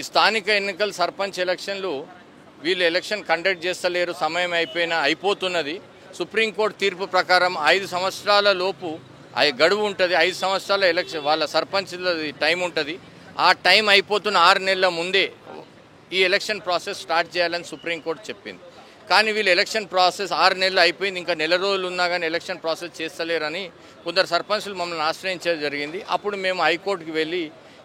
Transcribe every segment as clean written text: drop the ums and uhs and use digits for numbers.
స్థానిక ఎన్నికలు సర్పంచ్ ఎలక్షన్లు వీళ్ళు ఎలక్షన్ కండక్ట్ చేస్తలేరు, సమయం అయిపోతున్నది. సుప్రీంకోర్టు తీర్పు ప్రకారం 5 సంవత్సరాల లోపు గడువు ఉంటుంది. 5 సంవత్సరాల ఎలక్షన్ వాళ్ళ సర్పంచ్ల టైం ఉంటుంది. ఆ టైం అయిపోతున్న 6 నెలల ముందే ఈ ఎలక్షన్ ప్రాసెస్ స్టార్ట్ చేయాలని సుప్రీంకోర్టు చెప్పింది. కానీ వీళ్ళు ఎలక్షన్ ప్రాసెస్ 6 నెలలు అయిపోయింది, ఇంకా నెల రోజులు ఉన్నా కానీ ఎలక్షన్ ప్రాసెస్ చేస్తలేరని కొందరు సర్పంచ్లు మమ్మల్ని ఆశ్రయించడం జరిగింది. అప్పుడు మేము హైకోర్టుకి వెళ్ళి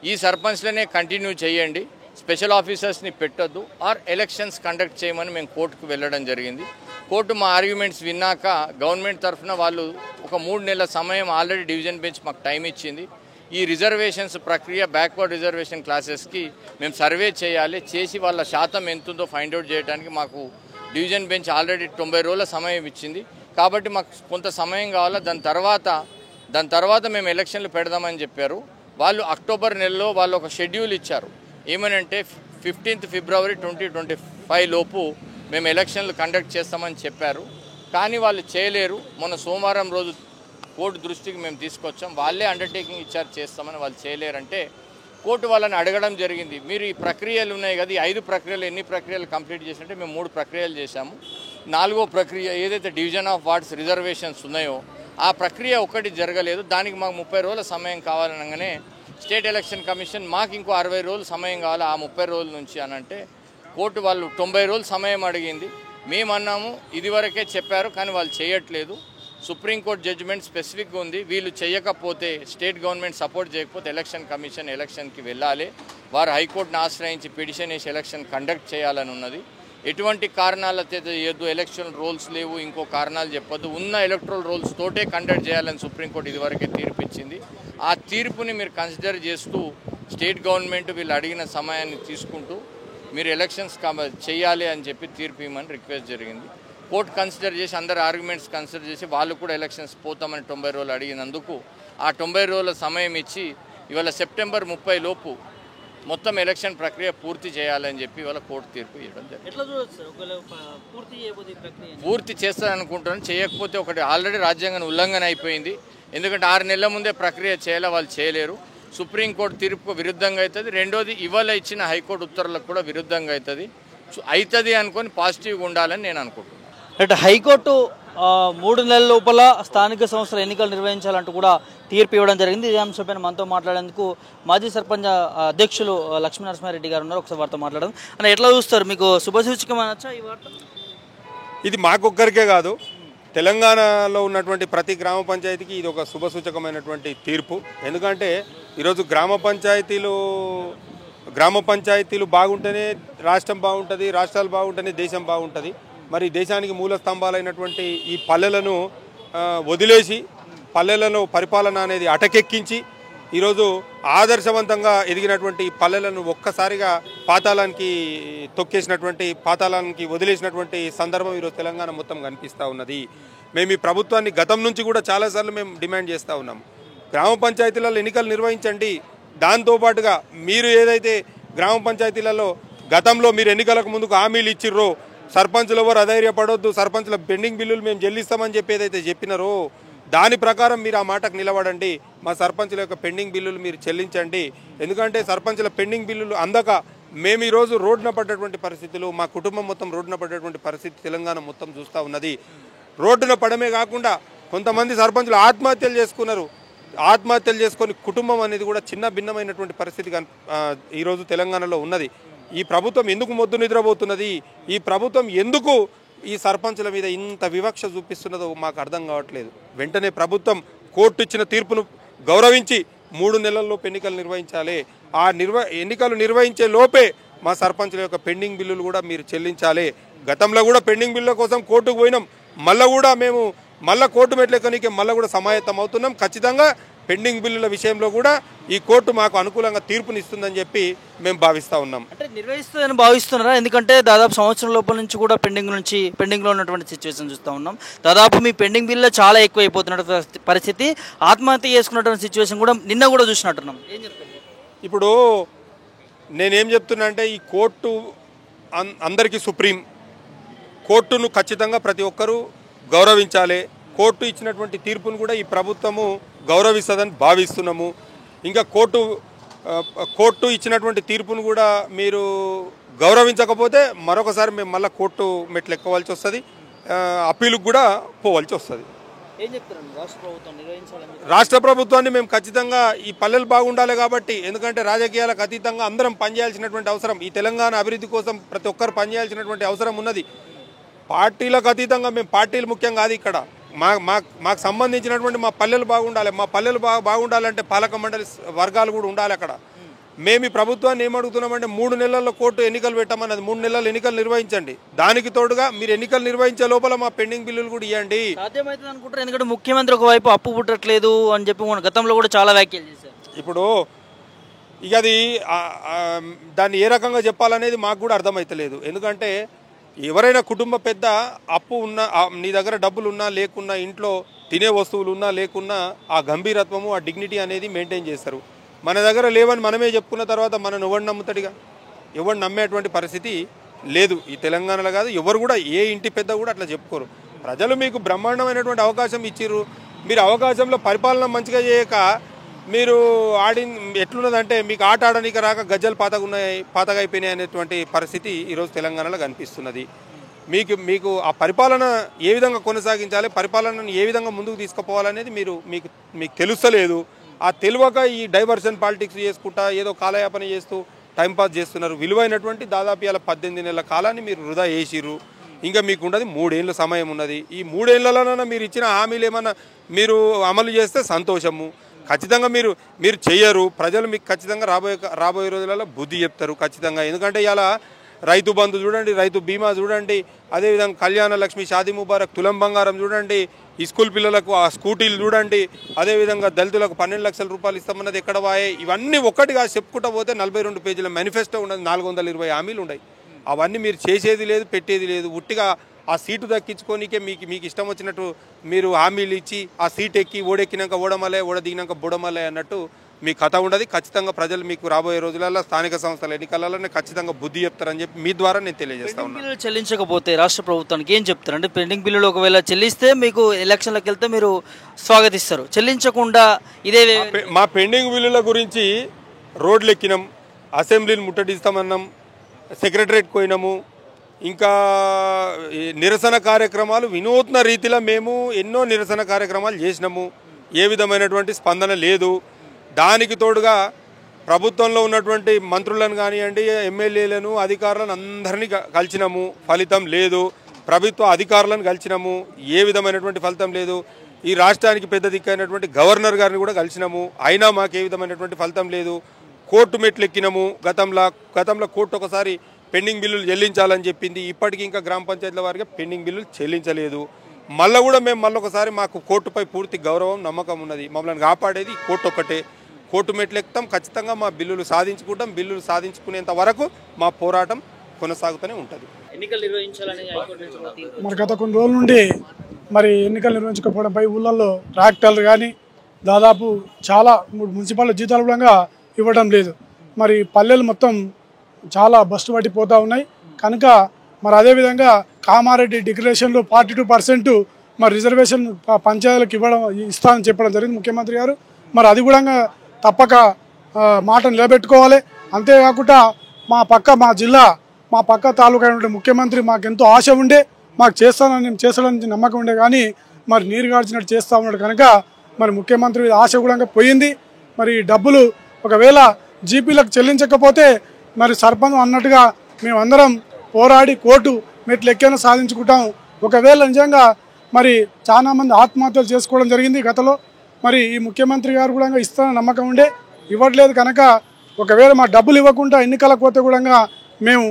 ఈ సర్పంచ్లనే కంటిన్యూ చేయండి, స్పెషల్ ఆఫీసర్స్ని పెట్టొద్దు, ఆర్ ఎలక్షన్స్ కండక్ట్ చేయమని మేము కోర్టుకు వెళ్ళడం జరిగింది. కోర్టు మా ఆర్గ్యుమెంట్స్ విన్నాక గవర్నమెంట్ తరఫున వాళ్ళు ఒక 3 నెలల సమయం ఆల్రెడీ డివిజన్ బెంచ్ మాకు టైం ఇచ్చింది. ఈ రిజర్వేషన్స్ ప్రక్రియ బ్యాక్వర్డ్ రిజర్వేషన్ క్లాసెస్కి మేము సర్వే చేసి వాళ్ళ శాతం ఎంతుందో ఫైండ్ అవుట్ చేయడానికి మాకు డివిజన్ బెంచ్ ఆల్రెడీ 90 రోజుల సమయం ఇచ్చింది. కాబట్టి మాకు కొంత సమయం కావాలా, దాని తర్వాత మేము ఎలక్షన్లు పెడదామని చెప్పారు. వాళ్ళు అక్టోబర్ నెలలో వాళ్ళు ఒక షెడ్యూల్ ఇచ్చారు. ఏమనంటే 15th ఫిబ్రవరి 2025 లోపు మేము ఎలక్షన్లు కండక్ట్ చేస్తామని చెప్పారు. కానీ వాళ్ళు చేయలేరు. మొన్న సోమవారం రోజు కోర్టు దృష్టికి మేము తీసుకొచ్చాం. వాళ్ళే అండర్టేకింగ్ ఇచ్చారు చేస్తామని, వాళ్ళు చేయలేరంటే కోర్టు వాళ్ళని అడగడం జరిగింది. మీరు ఈ ప్రక్రియలు ఉన్నాయి కదా, ఈ 5 ప్రక్రియలు ఎన్ని ప్రక్రియలు కంప్లీట్ చేసినట్టే మేము 3 ప్రక్రియలు చేశాము. 4వ ప్రక్రియ ఏదైతే డివిజన్ ఆఫ్ వార్డ్స్ రిజర్వేషన్స్ ఉన్నాయో ఆ ప్రక్రియ ఒకటి జరగలేదు. దానికి మాకు 30 రోజుల సమయం కావాలనగానే స్టేట్ ఎలక్షన్ కమిషన్ మాకు ఇంకో 60 రోజులు సమయం కావాలి ఆ 30 రోజుల నుంచి అని అంటే కోర్టు వాళ్ళు 90 రోజులు సమయం అడిగింది. మేమన్నాము ఇదివరకే చెప్పారు కానీ వాళ్ళు చేయట్లేదు. సుప్రీంకోర్టు జడ్జిమెంట్ స్పెసిఫిక్గా ఉంది, వీళ్ళు చేయకపోతే స్టేట్ గవర్నమెంట్ సపోర్ట్ చేయకపోతే ఎలక్షన్ కమిషన్ ఎలక్షన్కి వెళ్ళాలి, వారు హైకోర్టును ఆశ్రయించి పిటిషన్ వేసి ఎలక్షన్ కండక్ట్ చేయాలని ఉన్నది. ఎటువంటి కారణాలతో ఏదో ఎలక్షన్ రూల్స్ లేవు, ఇంకో కారణాలు చెప్పొద్దు, ఉన్న ఎలక్ట్రల్ రూల్స్ తోటే కండక్ట్ చేయాలని సుప్రీంకోర్టు ఇదివరకే తీర్పు ఇచ్చింది. ఆ తీర్పుని మీరు కన్సిడర్ చేస్తూ స్టేట్ గవర్నమెంట్ వీళ్ళు అడిగిన సమయాన్ని తీసుకుంటూ మీరు ఎలక్షన్స్ చేయాలి అని చెప్పి తీర్పు ఇవ్వమని రిక్వెస్ట్ జరిగింది. కోర్టు కన్సిడర్ చేసి అందరు ఆర్గ్యుమెంట్స్ కన్సిడర్ చేసి వాళ్ళు కూడా ఎలక్షన్స్ పోతామని 90 రోజులు అడిగినందుకు ఆ 90 రోజుల సమయం ఇచ్చి ఇవాళ సెప్టెంబర్ 30 లోపు మొత్తం ఎలక్షన్ ప్రక్రియ పూర్తి చేయాలని చెప్పి ఇవాళ కోర్టు తీర్పు ఇవ్వడం జరిగింది. పూర్తి చేస్తారనుకుంటున్నాను. చేయకపోతే ఒకటి ఆల్రెడీ రాజ్యాంగం ఉల్లంఘన అయిపోయింది. ఎందుకంటే 6 నెలల ముందే ప్రక్రియ చేయాలి, వాళ్ళు చేయలేరు. సుప్రీంకోర్టు తీర్పుకు విరుద్ధంగా అవుతుంది. రెండోది ఇవాళ ఇచ్చిన హైకోర్టు ఉత్తర్వులకు కూడా విరుద్ధంగా అవుతుంది అనుకొని పాజిటివ్గా ఉండాలని నేను అనుకుంటున్నాను. అంటే హైకోర్టు 3 నెలల లోపల స్థానిక సంస్థల ఎన్నికలు నిర్వహించాలంటూ కూడా తీర్పు ఇవ్వడం జరిగింది. ఇదే అంశంపైన మనతో మాట్లాడేందుకు మాజీ సర్పంచ్ అధ్యక్షులు లక్ష్మీనరసింహారెడ్డి గారు ఉన్నారు. ఒకసారి వార్త మాట్లాడడం అంటే ఎట్లా చూస్తారు, మీకు శుభసూచకమనొచ్చా ఈ వార్త? ఇది మాకొక్కరికే కాదు, తెలంగాణలో ఉన్నటువంటి ప్రతి గ్రామ పంచాయతీకి ఇది ఒక శుభసూచకమైనటువంటి తీర్పు. ఎందుకంటే ఈరోజు గ్రామ పంచాయతీలు బాగుంటేనే రాష్ట్రం బాగుంటుంది, రాష్ట్రాలు బాగుంటేనే దేశం బాగుంటుంది. మరి దేశానికి మూల స్తంభాలైనటువంటి ఈ పల్లెలను వదిలేసి పల్లెలను పరిపాలన అనేది అటకెక్కించి ఈరోజు ఆదర్శవంతంగా ఎదిగినటువంటి పల్లెలను ఒక్కసారిగా పాతాళానికి పాతాళానికి వదిలేసినటువంటి సందర్భం ఈరోజు తెలంగాణ మొత్తం కనిపిస్తూ ఉన్నది. మేము ఈ ప్రభుత్వాన్ని గతం నుంచి కూడా చాలాసార్లు మేము డిమాండ్ చేస్తూ ఉన్నాం. గ్రామ పంచాయతీలలో ఎన్నికలు నిర్వహించండి. దాంతోపాటుగా మీరు ఏదైతే గ్రామ పంచాయతీలలో గతంలో మీరు ఎన్నికలకు ముందుకు హామీలు ఇచ్చిర్రో, సర్పంచులు ఎవరు అధైర్యపడొద్దు, సర్పంచుల పెండింగ్ బిల్లులు మేము చెల్లిస్తామని చెప్పి ఏదైతే చెప్పినారో దాని ప్రకారం మీరు ఆ మాటకు నిలబడండి. మా సర్పంచుల యొక్క పెండింగ్ బిల్లులు మీరు చెల్లించండి. ఎందుకంటే సర్పంచుల పెండింగ్ బిల్లులు అందక మేము ఈరోజు రోడ్డున పడ్డటువంటి పరిస్థితులు, మా కుటుంబం మొత్తం రోడ్డున పడ్డటువంటి పరిస్థితి తెలంగాణ మొత్తం చూస్తూ ఉన్నది. రోడ్డున పడమే కాకుండా కొంతమంది సర్పంచులు ఆత్మహత్యలు చేసుకున్నారు. ఆత్మహత్యలు చేసుకొని కుటుంబం అనేది కూడా చిన్న భిన్నమైనటువంటి పరిస్థితి ఈరోజు తెలంగాణలో ఉన్నది. ఈ ప్రభుత్వం ఎందుకు మొద్దు నిద్రపోతున్నది, ఈ ప్రభుత్వం ఎందుకు ఈ సర్పంచుల మీద ఇంత వివక్ష చూపిస్తున్నదో మాకు అర్థం కావట్లేదు. వెంటనే ప్రభుత్వం కోర్టు ఇచ్చిన తీర్పును గౌరవించి 3 నెలల్లోపు ఎన్నికలు నిర్వహించాలి. ఆ ఎన్నికలు నిర్వహించే లోపే మా సర్పంచుల యొక్క పెండింగ్ బిల్లులు కూడా మీరు చెల్లించాలి. గతంలో కూడా పెండింగ్ బిల్లుల కోసం కోర్టుకు పోయినాం, మళ్ళీ కోర్టు మెట్లెక్కనికి మళ్ళీ కూడా సమాయత్తం అవుతున్నాం. ఖచ్చితంగా పెండింగ్ బిల్లుల విషయంలో కూడా ఈ కోర్టు మాకు అనుకూలంగా తీర్పునిస్తుందని చెప్పి మేము భావిస్తూ ఉన్నాం. అంటే నిర్వహిస్తుందని భావిస్తున్నారా? ఎందుకంటే దాదాపు సంవత్సరం లోపల నుంచి కూడా పెండింగ్లో ఉన్నటువంటి సిచ్యువేషన్ చూస్తూ ఉన్నాం. దాదాపు మీ పెండింగ్ బిల్లు చాలా ఎక్కువ అయిపోతున్న పరిస్థితి, ఆత్మహత్య చేసుకున్నటువంటి సిచ్యువేషన్ కూడా నిన్న కూడా చూసినట్టున్నాం. ఏం చెప్తారు? ఇప్పుడు నేనేం చెప్తున్నా అంటే ఈ కోర్టు అందరికీ సుప్రీం. కోర్టును ఖచ్చితంగా ప్రతి ఒక్కరూ గౌరవించాలి. కోర్టు ఇచ్చినటువంటి తీర్పును కూడా ఈ ప్రభుత్వము గౌరవిస్తుందని భావిస్తున్నాము. ఇంకా కోర్టు కోర్టు ఇచ్చినటువంటి తీర్పును కూడా మీరు గౌరవించకపోతే మరొకసారి మేము మళ్ళీ కోర్టు మెట్లు ఎక్కవలసి వస్తుంది, అప్పీలుకు కూడా పోవాల్సి వస్తుంది. ఏం చెప్తారండి రాష్ట్ర ప్రభుత్వం నిర్వహించాలని? రాష్ట్ర ప్రభుత్వాన్ని మేము ఖచ్చితంగా ఈ పల్లెలు బాగుండాలి కాబట్టి, ఎందుకంటే రాజకీయాలకు అతీతంగా అందరం పనిచేయాల్సినటువంటి అవసరం, ఈ తెలంగాణ అభివృద్ధి కోసం ప్రతి ఒక్కరు పనిచేయాల్సినటువంటి అవసరం ఉన్నది. పార్టీలకు అతీతంగా మేము పార్టీలు ముఖ్యం కాదు ఇక్కడ. మాకు సంబంధించినటువంటి మా పల్లెలు బాగుండాలి. మా పల్లెలు బాగుండాలంటే పాలక మండలి వర్గాలు కూడా ఉండాలి అక్కడ. మేము ఈ ప్రభుత్వాన్ని ఏమడుగుతున్నామంటే 3 నెలల్లో కోర్టు ఎన్నికలు పెట్టమన్నది, 3 నెలలు ఎన్నికలు నిర్వహించండి. దానికి తోడుగా మీరు ఎన్నికలు నిర్వహించే లోపల మా పెండింగ్ బిల్లులు కూడా ఇవ్వండి. సాధ్యమవుతుంది అనుకుంటారు, ఎందుకంటే ముఖ్యమంత్రి ఒకవైపు అప్పు పుట్టట్లేదు అని చెప్పి మన గతంలో కూడా చాలా వ్యాఖ్యలు చేశారు. ఇప్పుడు ఇక అది దాన్ని ఏ రకంగా చెప్పాలనేది మాకు కూడా అర్థమవుతలేదు. ఎందుకంటే ఎవరైనా కుటుంబ పెద్ద అప్పు ఉన్నా, నీ దగ్గర డబ్బులు ఉన్నా లేకున్నా, ఇంట్లో తినే వస్తువులు ఉన్నా లేకున్నా ఆ గంభీరత్వము ఆ డిగ్నిటీ అనేది మెయింటైన్ చేస్తారు. మన దగ్గర లేవని మనమే చెప్పుకున్న తర్వాత మనం ఎవరు నమ్ముతాడుగా? ఎవరు నమ్మేటువంటి పరిస్థితి లేదు ఈ తెలంగాణలో. కాదు ఎవరు కూడా, ఏ ఇంటి పెద్ద కూడా అట్లా చెప్పుకోరు. ప్రజలు మీకు బ్రహ్మాండమైనటువంటి అవకాశం ఇచ్చిర్రు. మీరు అవకాశంలో పరిపాలన మంచిగా చేయక మీరు ఎట్లున్నదంటే మీకు ఆట ఆడడానికి రాక గజ్జలు పాతగా అయిపోయినాయి అనేటువంటి పరిస్థితి ఈరోజు తెలంగాణలో కనిపిస్తున్నది. మీకు ఆ పరిపాలన ఏ విధంగా కొనసాగించాలి, పరిపాలనను ఏ విధంగా ముందుకు తీసుకుపోవాలనేది మీకు తెలుస్తలేదు. ఆ తెలియక ఈ డైవర్షన్ పాలిటిక్స్ చేసుకుంటా ఏదో కాలయాపన చేస్తూ టైంపాస్ చేస్తున్నారు. విలువైనటువంటి దాదాపు ఇలా 18 నెలల కాలాన్ని మీరు వృధా చేసిర్రు. ఇంకా మీకు ఉన్నది 3 ఏళ్ళ సమయం ఉన్నది. ఈ 3 ఏళ్లలోనైనా మీరు ఇచ్చిన హామీలు ఏమన్నా మీరు అమలు చేస్తే సంతోషము. ఖచ్చితంగా మీరు చెయ్యరు. ప్రజలు మీకు ఖచ్చితంగా రాబోయే రోజులలో బుద్ధి చెప్తారు ఖచ్చితంగా. ఎందుకంటే ఇలా రైతు బంధు చూడండి, రైతు బీమా చూడండి, అదేవిధంగా కళ్యాణ లక్ష్మి, షాదీ ముబారక్, తులం బంగారం చూడండి, ఈ స్కూల్ పిల్లలకు ఆ స్కూటీలు చూడండి, అదేవిధంగా దళితులకు 12 లక్షల రూపాయలు ఇస్తామన్నది ఎక్కడ వాయే. ఇవన్నీ ఒక్కటిగా చెప్పుకుంటూ పోతే 42 పేజీల మేనిఫెస్టో ఉన్నది, 420 హామీలు ఉన్నాయి. అవన్నీ మీరు చేసేది లేదు, పెట్టేది లేదు. ఉట్టిగా ఆ సీటు దక్కించుకోనికే మీకు ఇష్టం వచ్చినట్టు మీరు హామీలు ఇచ్చి ఆ సీట్ ఎక్కి ఓడెక్కినాక ఓడమలే, ఓడదిగినాక బుడమలే అన్నట్టు మీ కథ ఉండదు. ఖచ్చితంగా ప్రజలు మీకు రాబోయే రోజులలో స్థానిక సంస్థల ఎన్నికలలోనే ఖచ్చితంగా బుద్ధి చెప్తారని చెప్పి మీ ద్వారా నేను తెలియజేస్తా ఉన్నాను. బిల్లులు చెల్లించకపోతే రాష్ట్ర ప్రభుత్వానికి ఏం చెప్తారు? అంటే పెండింగ్ బిల్లులు ఒకవేళ చెల్లిస్తే మీకు ఎలక్షన్లకు వెళ్తే మీరు స్వాగతిస్తారు, చెల్లించకుండా ఇదే మా పెండింగ్ బిల్లుల గురించి రోడ్లు ఎక్కినాం, అసెంబ్లీని ముట్టడిస్తామన్నాం, సెక్రటరేట్ పోయినాము, ఇంకా నిరసన కార్యక్రమాలు వినూత్న రీతిలో మేము ఎన్నో నిరసన కార్యక్రమాలు చేసినాము. ఏ విధమైనటువంటి స్పందన లేదు. దానికి తోడుగా ప్రభుత్వంలో ఉన్నటువంటి మంత్రులను కానివ్వండి, ఎమ్మెల్యేలను, అధికారులను అందరినీ కలిసినాము, ఫలితం లేదు. ప్రభుత్వ అధికారులను కలిసినాము, ఏ విధమైనటువంటి ఫలితం లేదు. ఈ రాష్ట్రానికి పెద్ద దిక్కైనటువంటి గవర్నర్ గారిని కూడా కలిసినాము, అయినా మాకు ఏ విధమైనటువంటి ఫలితం లేదు. కోర్టు మెట్లు ఎక్కినాము. గతంలో కోర్టు ఒకసారి పెండింగ్ బిల్లులు చెల్లించాలని చెప్పింది. ఇప్పటికీ ఇంకా గ్రామ పంచాయతీల వారిగా పెండింగ్ బిల్లులు చెల్లించలేదు. మళ్ళీ కూడా మేము ఒకసారి మాకు కోర్టుపై పూర్తి గౌరవం, నమ్మకం ఉన్నది. మమ్మల్ని కాపాడేది కోర్టు ఒక్కటే. కోర్టు మెట్లు ఎక్కుతాం, ఖచ్చితంగా మా బిల్లులు సాధించుకుంటాం. బిల్లులు సాధించుకునేంత వరకు మా పోరాటం కొనసాగుతూనే ఉంటుంది. ఎన్నికలు నిర్వహించాలని మరి గత కొన్ని రోజుల నుండి మరి ఎన్నికలు నిర్వహించకపోవడంపై ఊళ్ళల్లో ట్రాక్టర్లు కానీ దాదాపు చాలా మున్సిపల్ జీతాలు కూడా ఇవ్వడం లేదు. మరి పల్లెలు మొత్తం చాలా బస్టు పట్టిపోతూ ఉన్నాయి కనుక మరి అదేవిధంగా కామారెడ్డి డిక్లరేషన్లో 42% మరి రిజర్వేషన్ పంచాయతీలకు ఇస్తానని చెప్పడం జరిగింది ముఖ్యమంత్రి గారు. మరి అది కూడా తప్పక మాట నిలబెట్టుకోవాలి. అంతేకాకుండా మా జిల్లా మా పక్క తాలూకా అయినటువంటి ముఖ్యమంత్రి మాకెంతో ఆశ ఉండే, మాకు చేస్తాడని నమ్మకం ఉండే, కానీ మరి నీరు గార్చినట్టు చేస్తూ ఉన్నాడు కనుక మరి ముఖ్యమంత్రి ఆశ కూడా పోయింది. మరి డబ్బులు ఒకవేళ జీపీలకు చెల్లించకపోతే మరి సర్పంచ్ అన్నట్టుగా మేమందరం పోరాడి కోర్టు మెట్లు ఎక్కైనా సాధించుకుంటాం. ఒకవేళ నిజంగా మరి చాలామంది ఆత్మహత్యలు చేసుకోవడం జరిగింది గతంలో. మరి ఈ ముఖ్యమంత్రి గారు కూడా ఇస్తానని నమ్మకం ఉండే, ఇవ్వట్లేదు కనుక ఒకవేళ మా డబ్బులు ఇవ్వకుండా ఎన్నికలకు పోతే కూడా మేము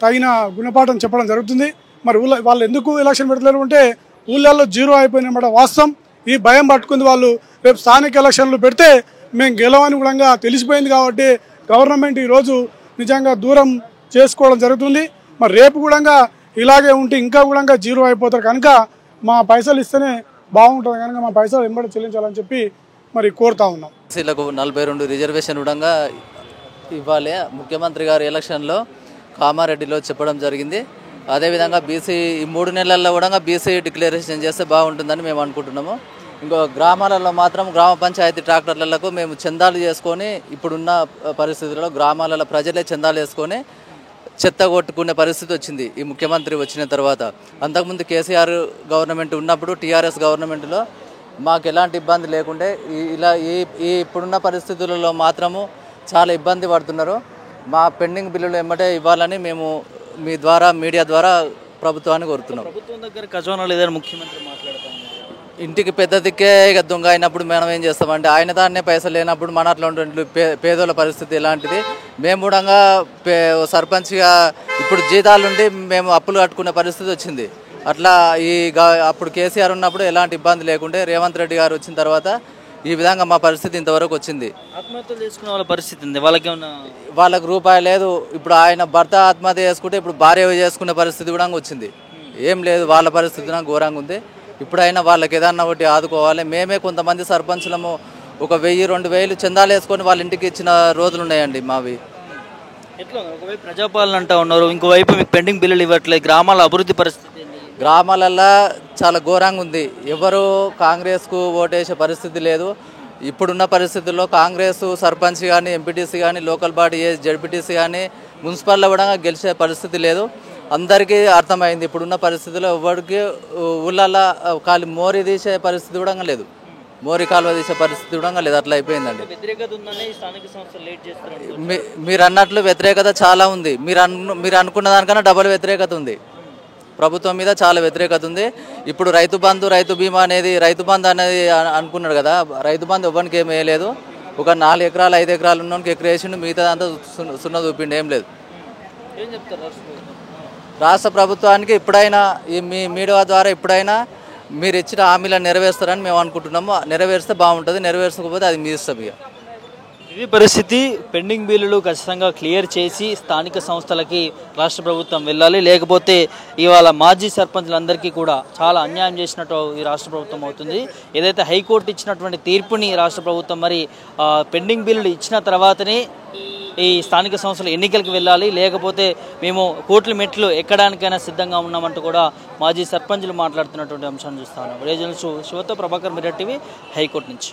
తగిన గుణపాఠం చెప్పడం జరుగుతుంది. మరి వాళ్ళు ఎందుకు ఎలక్షన్ పెడతలేరు అంటే ఊళ్ళల్లో జీరో అయిపోయినమాట వాస్తవం. ఈ భయం పట్టుకుంది వాళ్ళు. రేపు స్థానిక ఎలక్షన్లు పెడితే మేము గెలవని కూడా తెలిసిపోయింది కాబట్టి గవర్నమెంట్ ఈరోజు నిజంగా దూరం చేసుకోవడం జరుగుతుంది. మరి రేపు కూడా ఇలాగే ఉంటే ఇంకా కూడా జీరో అయిపోతారు కనుక మా పైసలు ఇస్తేనే బాగుంటుంది కనుక మా పైసలు వెంబడి చెల్లించాలని చెప్పి మరి కోరుతా ఉన్నాం. బీసీలకు 42 రిజర్వేషన్ కూడా ఇవ్వాలి. ముఖ్యమంత్రి గారు ఎలక్షన్లో కామారెడ్డిలో చెప్పడం జరిగింది. అదేవిధంగా బీసీ ఈ 3 నెలల్లో కూడా బీసీ డిక్లరేషన్ చేస్తే బాగుంటుందని మేము అనుకుంటున్నాము. ఇంకో గ్రామాలలో మాత్రం గ్రామ పంచాయతీ ట్రాక్టర్లకు మేము చందాలు చేసుకొని ఇప్పుడున్న పరిస్థితుల్లో గ్రామాలలో ప్రజలే చందాలు చేసుకొని చెత్త కొట్టుకునే పరిస్థితి వచ్చింది ఈ ముఖ్యమంత్రి వచ్చిన తర్వాత. అంతకుముందు కేసీఆర్ గవర్నమెంట్ ఉన్నప్పుడు టీఆర్ఎస్ గవర్నమెంట్లో మాకు ఎలాంటి ఇబ్బంది లేకుండే ఇలా ఈ ఇప్పుడున్న పరిస్థితులలో మాత్రము చాలా ఇబ్బంది పడుతున్నారు. మా పెండింగ్ బిల్లులు ఎమ్మటే ఇవ్వాలని మేము మీ ద్వారా మీడియా ద్వారా ప్రభుత్వాన్ని కోరుతున్నాం. ప్రభుత్వం దగ్గర ఖజానా లేదని ముఖ్యమంత్రి మాట్లాడుతూ ఉన్నారు. ఇంటికి పెద్ద దిక్కే ఇక దొంగ అయినప్పుడు మనం ఏం చేస్తామంటే ఆయన దాన్నే పైసలు లేనప్పుడు మన అట్లా ఉండే పేదోళ్ళ పరిస్థితి ఎలాంటిది. మేము కూడా సర్పంచ్గా ఇప్పుడు జీతాలుండి మేము అప్పులు కట్టుకునే పరిస్థితి వచ్చింది. అట్లా అప్పుడు కేసీఆర్ ఉన్నప్పుడు ఎలాంటి ఇబ్బంది లేకుంటే రేవంత్ రెడ్డి గారు వచ్చిన తర్వాత ఈ విధంగా మా పరిస్థితి ఇంతవరకు వచ్చింది. ఆత్మహత్యలు చేసుకునే వాళ్ళ పరిస్థితి ఉంది, వాళ్ళకి రూపాయి లేదు. ఇప్పుడు ఆయన భర్త ఆత్మహత్య చేసుకుంటే ఇప్పుడు భార్య చేసుకునే పరిస్థితి కూడా వచ్చింది. ఏం లేదు, వాళ్ళ పరిస్థితి ఘోరంగా ఉంది. ఇప్పుడైనా వాళ్ళకి ఏదన్నా ఒకటి ఆదుకోవాలి. మేమే కొంతమంది సర్పంచులము 1000-2000 చందాలు వేసుకొని వాళ్ళ ఇంటికి ఇచ్చిన రోజులు ఉన్నాయండి మావి. ఎట్లా ఒకవైపు ప్రజాపాలన అంటూ ఉన్నారు, ఇంకోవైపు మీకు పెండింగ్ బిల్లులు ఇవ్వట్లేదు. గ్రామాల అభివృద్ధి పరిస్థితి గ్రామాలల్లో చాలా ఘోరంగా ఉంది. ఎవరు కాంగ్రెస్కు ఓటేసే పరిస్థితి లేదు. ఇప్పుడున్న పరిస్థితుల్లో కాంగ్రెస్ సర్పంచ్ కానీ ఎంపీటీసీ కానీ లోకల్ బాడీ జడ్పీటీసీ కానీ మున్సిపల్లో కూడా గెలిచే పరిస్థితి లేదు. అందరికీ అర్థమైంది ఇప్పుడున్న పరిస్థితుల్లో ఎవరికి ఊళ్ళల్లో ఖాళీ మోరీ తీసే పరిస్థితి కూడా లేదు, మోరీ కాలువ తీసే పరిస్థితి కూడా లేదు. అట్లా అయిపోయిందండి. మీరు అన్నట్లు వ్యతిరేకత చాలా ఉంది. మీరు అనుకున్న దానికన్నా డబల్ వ్యతిరేకత ఉంది. ప్రభుత్వం మీద చాలా వ్యతిరేకత ఉంది. ఇప్పుడు రైతు బంధు రైతు బీమా అనేది రైతు బంధు అనేది అనుకున్నాడు కదా, రైతు బంధు ఎవరికి ఏం వేయలేదు. ఒక 4 ఎకరాలు 5 ఎకరాలు ఉన్నోనికి ఎకరేసిండు, మిగతా అంతా సున్నా చూపిండి, ఏం లేదు. ఏం చెప్తారు రాష్ట్ర ప్రభుత్వానికి ఇప్పుడైనా మీ మీడియా ద్వారా ఇప్పుడైనా మీరు ఇచ్చిన హామీలను నెరవేరుస్తారని మేము అనుకుంటున్నాము. నెరవేరిస్తే బాగుంటుంది, నెరవేర్చకపోతే అది మీ ఇష్టం. ఇక ఇది పరిస్థితి. పెండింగ్ బిల్లులు ఖచ్చితంగా క్లియర్ చేసి స్థానిక సంస్థలకి రాష్ట్ర ప్రభుత్వం వెళ్ళాలి. లేకపోతే ఇవాళ మాజీ సర్పంచ్లందరికీ కూడా చాలా అన్యాయం చేసినట్టు ఈ రాష్ట్ర ప్రభుత్వం అవుతుంది. ఏదైతే హైకోర్టు ఇచ్చినటువంటి తీర్పుని రాష్ట్ర ప్రభుత్వం మరి పెండింగ్ బిల్లులు ఇచ్చిన తర్వాతనే ఈ స్థానిక సంస్థలు ఎన్నికలకు వెళ్ళాలి, లేకపోతే మేము కోట్ల మెట్లు ఎక్కడానికైనా సిద్ధంగా ఉన్నామంటూ కూడా మాజీ సర్పంచ్లు మాట్లాడుతున్నటువంటి అంశాన్ని చూస్తాను. రీజనల్ శివతో ప్రభాకర్, మిర్రర్ టీవీ, హైకోర్టు నుంచి.